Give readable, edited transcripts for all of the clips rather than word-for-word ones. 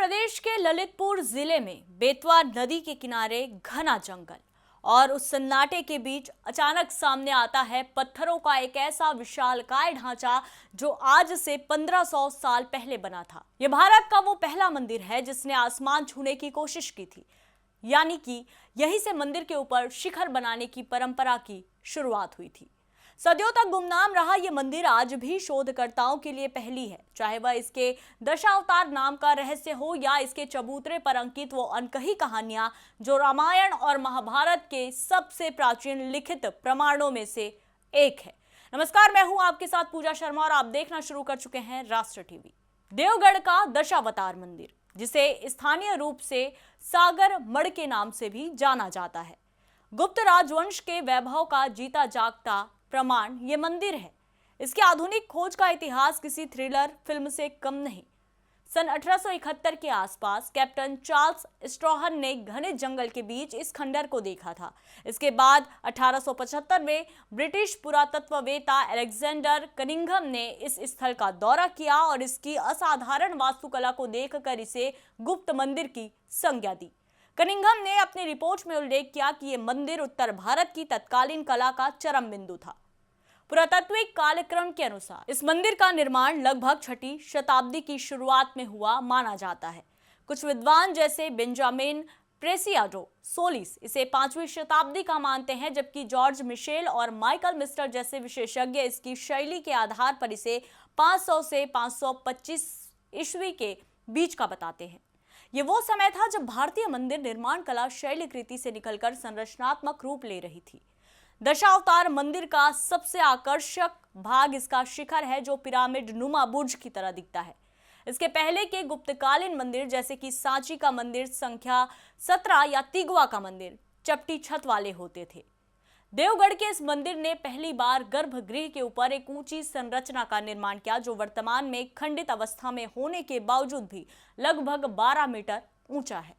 प्रदेश के ललितपुर जिले में बेतवा नदी के किनारे घना जंगल और उस सन्नाटे के बीच अचानक सामने आता है पत्थरों का एक ऐसा विशालकाय ढांचा जो आज से 1500 साल पहले बना था। यह भारत का वो पहला मंदिर है जिसने आसमान छूने की कोशिश की थी, यानी कि यहीं से मंदिर के ऊपर शिखर बनाने की परंपरा की शुरुआत हुई थी। सदियों तक गुमनाम रहा ये मंदिर आज भी शोधकर्ताओं के लिए पहेली है, चाहे वह इसके दशावतार नाम का रहस्य हो या इसके चबूतरे पर अंकित वो अनकही कहानियां जो रामायण और महाभारत के सबसे प्राचीन लिखित प्रमाणों में से एक है। नमस्कार, मैं हूं आपके साथ पूजा शर्मा और आप देखना शुरू कर चुके हैं राष्ट्र टीवी। देवगढ़ का दशावतार मंदिर, जिसे स्थानीय रूप से सागर मढ़ के नाम से भी जाना जाता है, गुप्त राजवंश के वैभव का जीता जागता प्रमाण ये मंदिर है। इसकी आधुनिक खोज का इतिहास किसी थ्रिलर फिल्म से कम नहीं। सन 1871 के आसपास कैप्टन चार्ल्स स्ट्रॉहन ने घने जंगल के बीच इस खंडर को देखा था। इसके बाद 1875 में ब्रिटिश पुरातत्ववेत्ता अलेक्जेंडर कनिंघम ने इस स्थल का दौरा किया और इसकी असाधारण वास्तुकला को देखकर इसे गुप्त मंदिर की संज्ञा दी। कनिंघम ने अपनी रिपोर्ट में उल्लेख किया कि यह मंदिर उत्तर भारत की तत्कालीन कला का चरम बिंदु था। पुरातात्विक कालक्रम के अनुसार इस मंदिर का निर्माण लगभग 6वीं शताब्दी की शुरुआत में हुआ माना जाता है। कुछ विद्वान जैसे बेंजामिन प्रेसियाडो सोलिस इसे 5वीं शताब्दी का मानते हैं, जबकि जॉर्ज मिशेल और माइकल मिस्टर जैसे विशेषज्ञ इसकी शैली के आधार पर इसे 500 से 525 ईस्वी के बीच का बताते हैं। ये वो समय था जब भारतीय मंदिर निर्माण कला शैलीकृति से निकलकर संरचनात्मक रूप ले रही थी। दशावतार मंदिर का सबसे आकर्षक भाग इसका शिखर है, जो पिरामिड नुमा बुर्ज की तरह दिखता है। इसके पहले के गुप्तकालीन मंदिर जैसे कि सांची का मंदिर संख्या 17 या तिगवा का मंदिर चपटी छत वाले होते थे। देवगढ़ के इस मंदिर ने पहली बार गर्भगृह के ऊपर एक ऊंची संरचना का निर्माण किया, जो वर्तमान में खंडित अवस्था में होने के बावजूद भी लगभग 12 मीटर ऊंचा है।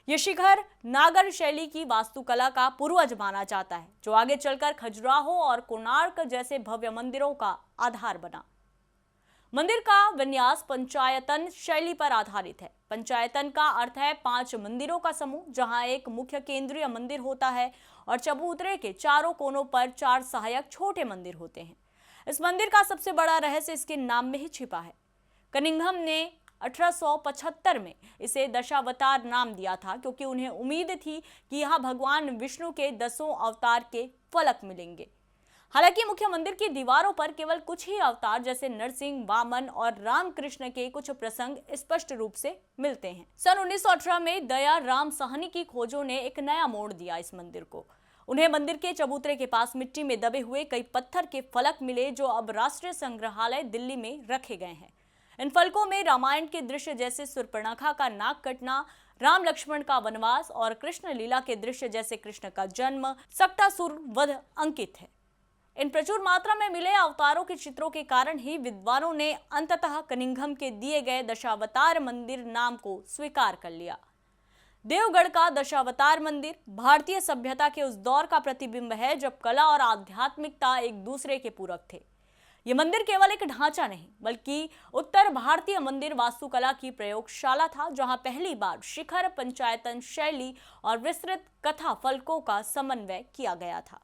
यह शिखर नागर शैली की वास्तुकला का पूर्वज माना जाता है, जो आगे चलकर खजुराहो और कोणार्क जैसे भव्य मंदिरों का आधार बना। मंदिर का विन्यास पंचायतन शैली पर आधारित है। पंचायतन का अर्थ है 5 मंदिरों का समूह, जहां एक मुख्य केंद्रीय मंदिर होता है और चबूतरे के चारों कोनों पर 4 सहायक छोटे मंदिर होते हैं। इस मंदिर का सबसे बड़ा रहस्य इसके नाम में ही छिपा है। कनिंघम ने 1875 में इसे दशावतार नाम दिया था, क्योंकि उन्हें उम्मीद थी कि यहाँ भगवान विष्णु के 10 अवतार के फलक मिलेंगे। हालांकि मुख्य मंदिर की दीवारों पर केवल कुछ ही अवतार जैसे नरसिंह, वामन और रामकृष्ण के कुछ प्रसंग स्पष्ट रूप से मिलते हैं। सन 1918 में दया राम साहनी की खोजों ने एक नया मोड़ दिया इस मंदिर को। उन्हें मंदिर के चबूतरे के पास मिट्टी में दबे हुए कई पत्थर के फलक मिले, जो अब राष्ट्रीय संग्रहालय दिल्ली में रखे गए हैं। इन फलकों में रामायण के दृश्य जैसे शूर्पणखा का नाक कटना, राम लक्ष्मण का वनवास और कृष्ण लीला के दृश्य जैसे कृष्ण का जन्म, सक्टासुर वध अंकित है। इन प्रचुर मात्रा में मिले अवतारों के चित्रों के कारण ही विद्वानों ने अंततः कनिंघम के दिए गए दशावतार मंदिर नाम को स्वीकार कर लिया। देवगढ़ का दशावतार मंदिर भारतीय सभ्यता के उस दौर का प्रतिबिंब है जब कला और आध्यात्मिकता एक दूसरे के पूरक थे। यह मंदिर केवल एक ढांचा नहीं, बल्कि उत्तर भारतीय मंदिर वास्तुकला की प्रयोगशाला था, जहां पहली बार शिखर, पंचायतन शैली और विस्तृत कथा फलकों का समन्वय किया गया था।